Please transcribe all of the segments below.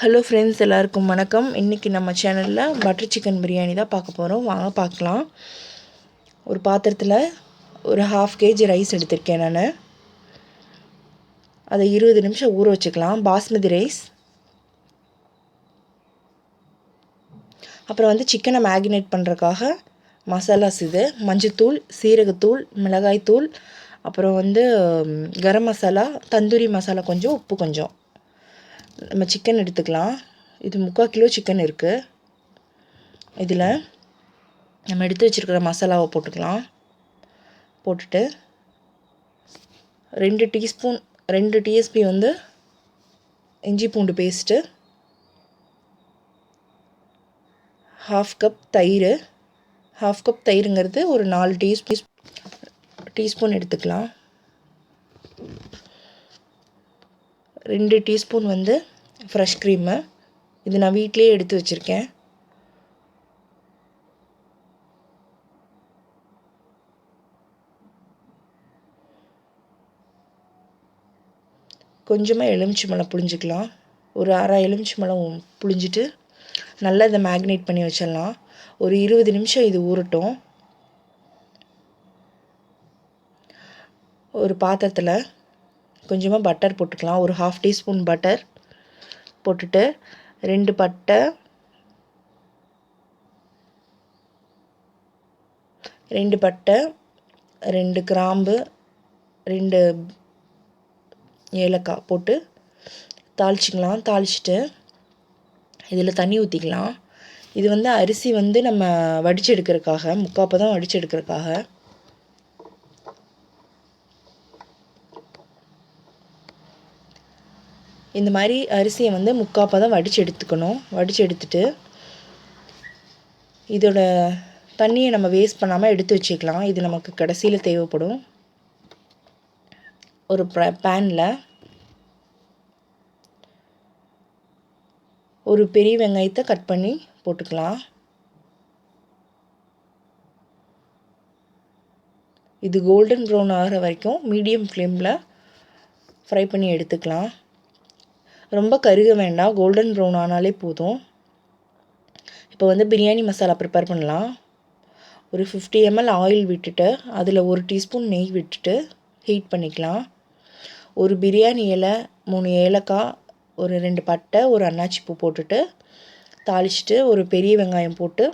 Hello friends, எல்லாருக்கும் வணக்கம். இன்றைக்கி நம்ம சேனலில் பட்டர் சிக்கன் பிரியாணி தான் பார்க்க போகிறோம். வாங்க பார்க்கலாம். ஒரு பாத்திரத்தில் ஒரு 1/2 kg ரைஸ் எடுத்திருக்கேன் நான். அதை 20 நிமிஷம் ஊற வச்சுக்கலாம். பாஸ்மதி ரைஸ். அப்புறம் சிக்கனை மேக்னேட் பண்ணுறதுக்காக மசாலாஸ் இது: மஞ்சத்தூள், சீரகத்தூள், மிளகாய்த்தூள், அப்புறம் கரம் மசாலா, தந்தூரி மசாலா கொஞ்சம், உப்பு கொஞ்சம். நம்ம சிக்கன் எடுத்துக்கலாம். இது 3/4 கிலோ சிக்கன் இருக்குது. இதில் நம்ம எடுத்து வச்சுருக்கிற மசாலாவை போட்டுக்கலாம். போட்டுட்டு 2 டீஸ்பூன் 2 டிஎஸ்பி இஞ்சி பூண்டு பேஸ்ட்டு, 1/2 கப் தயிர். 1/2 கப் தயிருங்கிறது ஒரு 4 டீஸ்பூன் எடுத்துக்கலாம். 2 டீஸ்பூன் ஃப்ரெஷ் க்ரீமு. இது நான் வீட்டிலே எடுத்து வச்சுருக்கேன். கொஞ்சமாக எலுமிச்சம்பழம் புழிஞ்சிக்கலாம். ஒரு அரை எலுமிச்சம்பழம் புழிஞ்சிட்டு நல்லா இதை மேக்னேட் பண்ணி வச்சிடலாம். ஒரு 20 நிமிஷம் இது ஊறட்டும். ஒரு பாத்திரத்தில் கொஞ்சமாக பட்டர் போட்டுக்கலாம். ஒரு 1/2 டீஸ்பூன் பட்டர் போட்டுட்டு 2 பட்டை, 2 கிராம்பு, 2 ஏலக்காய் போட்டு தாளிச்சிக்கலாம். தாளிச்சிட்டு இதில் தண்ணி ஊற்றிக்கலாம். இது அரிசி நம்ம வடித்து எடுக்கிறதுக்காக, 3/4 பதம் வடித்து எடுக்கிறதுக்காக. இந்த மாதிரி அரிசியை 3/4 பதம் வடித்து எடுத்துக்கணும். வடித்து எடுத்துட்டு இதோட தண்ணியை நம்ம வேஸ்ட் பண்ணாமல் எடுத்து வச்சுக்கலாம். இது நமக்கு கடைசியில் தேவைப்படும். ஒரு பேனில் ஒரு பெரிய வெங்காயத்தை கட் பண்ணி போட்டுக்கலாம். இது கோல்டன் ப்ரௌன் ஆகிற வரைக்கும் மீடியம் ஃப்ளேமில் ஃப்ரை பண்ணி எடுத்துக்கலாம். ரொம்ப கருக வேண்டாம், கோல்டன் ப்ரௌன் ஆனாலே போதும். இப்போ பிரியாணி மசாலா ப்ரிப்பேர் பண்ணலாம். ஒரு 50 ml ஆயில் விட்டுட்டு அதில் 1 டீஸ்பூன் நெய் விட்டுட்டு ஹீட் பண்ணிக்கலாம். ஒரு பிரியாணி இலை, 3 ஏலக்காய், ஒரு 2 பட்டை, ஒரு அன்னாச்சி பூ போட்டுட்டு தாளிச்சிட்டு ஒரு பெரிய வெங்காயம் போட்டு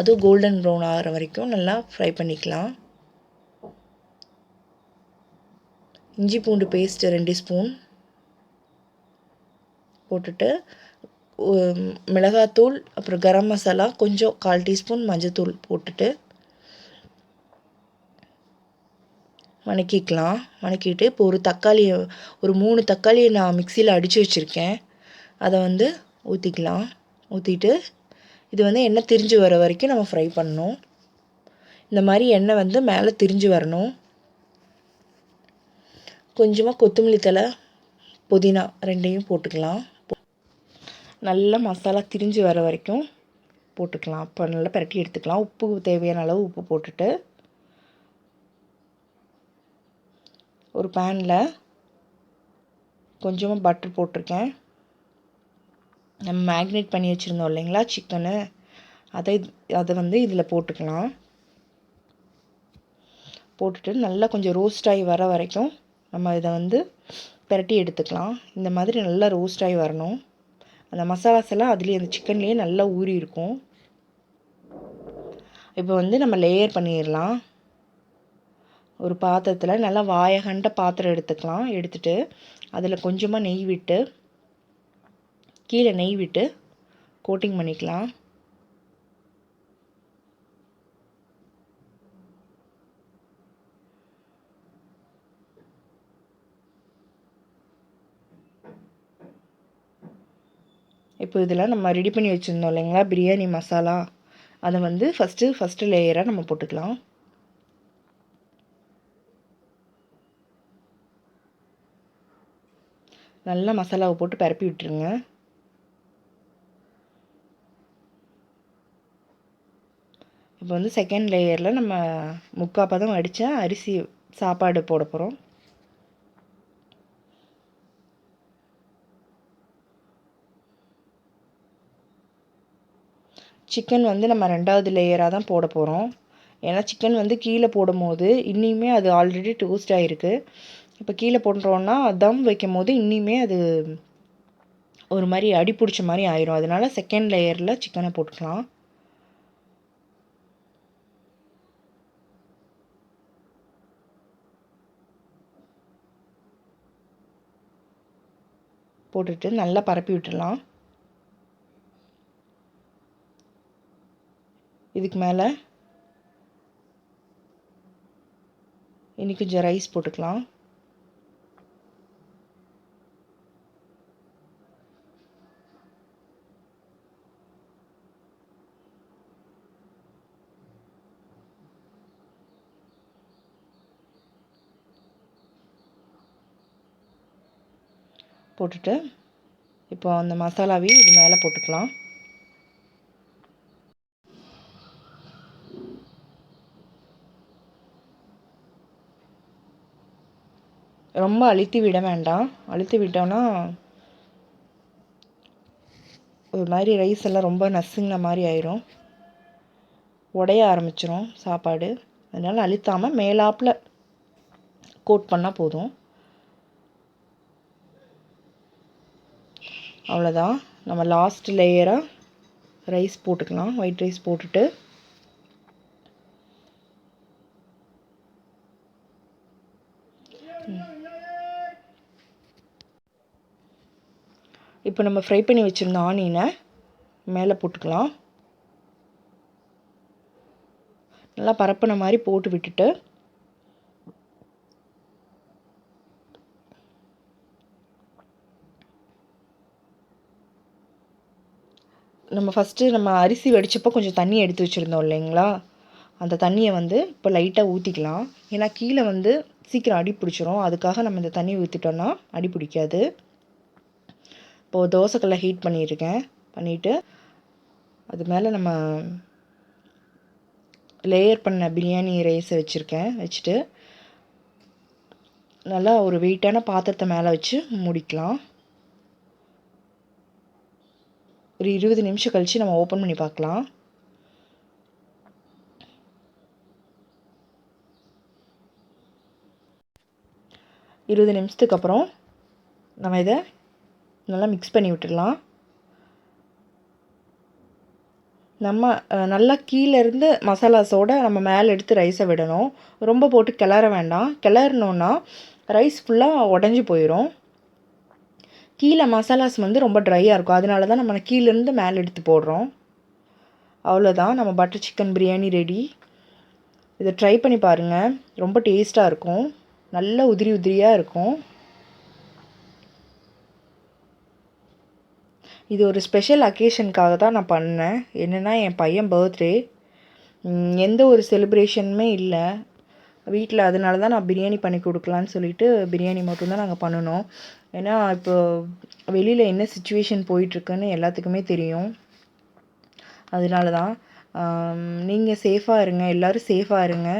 அதுவும் கோல்டன் ப்ரௌன் ஆகிற வரைக்கும் நல்லா ஃப்ரை பண்ணிக்கலாம். இஞ்சி பூண்டு பேஸ்ட்டு 2 ஸ்பூன் போட்டுட்டு மிளகாத்தூள், அப்புறம் கரம் மசாலா கொஞ்சம் 1/4 டீஸ்பூன், மஞ்சத்தூள் போட்டுட்டு வணக்கிக்கலாம். வணக்கிட்டு இப்போ ஒரு 3 தக்காளியை நான் மிக்சியில் அடித்து வச்சுருக்கேன். அதை ஊற்றிக்கலாம். ஊற்றிட்டு இது எண்ணெய் திரிஞ்சு வர வரைக்கும் நம்ம ஃப்ரை பண்ணணும். இந்த மாதிரி எண்ணெய் மேலே திரிஞ்சு வரணும். கொஞ்சமாக கொத்தமல்லி தழை, புதினா 2யும் போட்டுக்கலாம். நல்லா மசாலா திரிஞ்சு வர வரைக்கும் போட்டுக்கலாம். அப்போ நல்லா பிரட்டி எடுத்துக்கலாம். உப்பு தேவையான அளவு உப்பு போட்டுட்டு ஒரு பேனில் கொஞ்சமாக பட்டர் போட்டிருக்கேன். நம்ம மேக்னேட் பண்ணி வச்சுருந்தோம் இல்லைங்களா சிக்கனு, அதை இதில் போட்டுக்கலாம். போட்டுட்டு நல்லா கொஞ்சம் ரோஸ்ட் ஆகி வர வரைக்கும் நம்ம இதை பிரட்டி எடுத்துக்கலாம். இந்த மாதிரி நல்லா ரோஸ்ட் ஆகி வரணும். அந்த மசாலாஸ் எல்லாம் அதுலேயே, அந்த சிக்கன்லேயே நல்லா ஊறி இருக்கும். இப்போ நம்ம லேயர் பண்ணிடலாம். ஒரு பாத்திரத்தில் நல்லா வாயகண்ட பாத்திரம் எடுத்துக்கலாம். எடுத்துட்டு அதில் கொஞ்சமாக நெய் விட்டு, கீழே நெய் விட்டு கோட்டிங் பண்ணிக்கலாம். இப்போ இதில் நம்ம ரெடி பண்ணி வச்சுருந்தோம் இல்லைங்களா பிரியாணி மசாலா, அதை ஃபஸ்ட்டு லேயராக நம்ம போட்டுக்கலாம். நல்லா மசாலாவை போட்டு பரப்பி விட்டுருங்க. இப்போ செகண்ட் லேயரில் நம்ம 3/4 பதம் வடித்த அரிசி சாப்பாடு போட போகிறோம். சிக்கன் வந்து நம்ம 2வது லேயராக தான் போட போகிறோம். ஏன்னா சிக்கன் வந்து கீழே போடும்போது இன்னியுமே அது ஆல்ரெடி டோஸ்ட் ஆகிருக்கு. இப்போ கீழே போடுறோன்னா தம் வைக்கும் போது இன்னியுமே அது ஒரு மாதிரி அடி பிடிச்ச மாதிரி ஆயிரும். அதனால செகண்ட் லேயரில் சிக்கனை போட்டுக்கலாம். போட்டுட்டு நல்லா பரப்பி விட்டுடலாம். இதுக்கு மேலே இன்னி கொஞ்சம் ரைஸ் போட்டுக்கலாம். போட்டுட்டு இப்போ அந்த மசாலாவையும் இது மேலே போட்டுக்கலாம். ரொம்ப அழுத்தி விட வேண்டாம். அழுத்தி விட்டோன்னா ஒரு மாதிரி ரைஸ் எல்லாம் ரொம்ப நசுங்கின மாதிரி ஆயிரும், உடைய ஆரம்பிச்சிரும் சாப்பாடு. அதனால் அழுத்தாமல் மேலாப்பில் கோட் பண்ணால் போதும். அவ்வளோதான். நம்ம லாஸ்ட் லேயராக ரைஸ் போட்டுக்கலாம். ஒயிட் ரைஸ் போட்டுட்டு இப்போ நம்ம ஃப்ரை பண்ணி வச்சுருந்த ஆனியனை மேலே போட்டுக்கலாம். நல்லா பரப்பின மாதிரி போட்டு விட்டுட்டு நம்ம அரிசி வடித்தப்போ கொஞ்சம் தண்ணி எடுத்து வச்சுருந்தோம் இல்லைங்களா, அந்த தண்ணியை வந்து இப்போ லைட்டாக ஊற்றிக்கலாம். ஏன்னா கீழே வந்து சீக்கிரம் அடி பிடிச்சிரும். அதுக்காக நம்ம இந்த தண்ணி ஊற்றிட்டோன்னா அடி பிடிக்காது. இப்போது தோசைக்கல்லை ஹீட் பண்ணிவிட்டு அது மேலே நம்ம லேயர் பண்ண பிரியாணி ரைஸை வச்சுட்டு நல்லா ஒரு வெயிட்டான பாத்திரத்தை மேலே வச்சு மூடிக்கலாம். ஒரு 20 நிமிஷம் கழித்து நம்ம ஓப்பன் பண்ணி பார்க்கலாம். இருபது நிமிஷத்துக்கு அப்புறம் நம்ம இதை நல்லா மிக்ஸ் பண்ணி விட்டுடலாம். நம்ம நல்லா கீழேருந்து மசாலாஸோடு நம்ம மேலே எடுத்து ரைஸை விடணும். ரொம்ப போட்டு கிளற வேண்டாம். கிளறினோன்னா ரைஸ் ஃபுல்லாக உடஞ்சி போயிடும். கீழே மசாலாஸ் வந்து ரொம்ப ட்ரையாக இருக்கும். அதனால தான் நம்ம கீழேருந்து மேலே எடுத்து போடுறோம். அவ்வளோதான், நம்ம பட்டர் சிக்கன் பிரியாணி ரெடி. இதை ட்ரை பண்ணி பாருங்கள். ரொம்ப டேஸ்ட்டாக இருக்கும். நல்ல உதிரி உதிரியாக இருக்கும். இது ஒரு ஸ்பெஷல் அக்கேஷனுக்காக தான் நான் பண்ணேன். என்னென்னா என் பையன் பர்த்டே. எந்த ஒரு செலிப்ரேஷனுமே இல்லை வீட்டில். அதனால தான் நான் பிரியாணி பண்ணி கொடுக்கலான்னு சொல்லிவிட்டு பிரியாணி மட்டும்தான் நாங்கள் பண்ணினோம். ஏன்னா இப்போ வெளியில் என்ன சுச்சுவேஷன் போயிட்டுருக்குன்னு எல்லாத்துக்குமே தெரியும். அதனால தான். நீங்கள் சேஃபாக இருங்க, எல்லோரும் சேஃபாக இருங்க.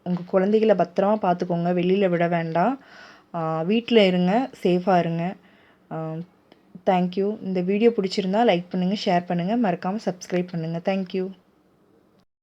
உங்கள் குழந்தைகளை பத்திரமா பார்த்துக்கோங்க. வெளியில் விட வேண்டாம். வீட்டில் இருங்க, சேஃபாக இருங்க. தேங்க்யூ. இந்த வீடியோ பிடிச்சிருந்தா லைக் பண்ணுங்கள், ஷேர் பண்ணுங்கள், மறக்காமல் சப்ஸ்கிரைப் பண்ணுங்கள். தேங்க்யூ.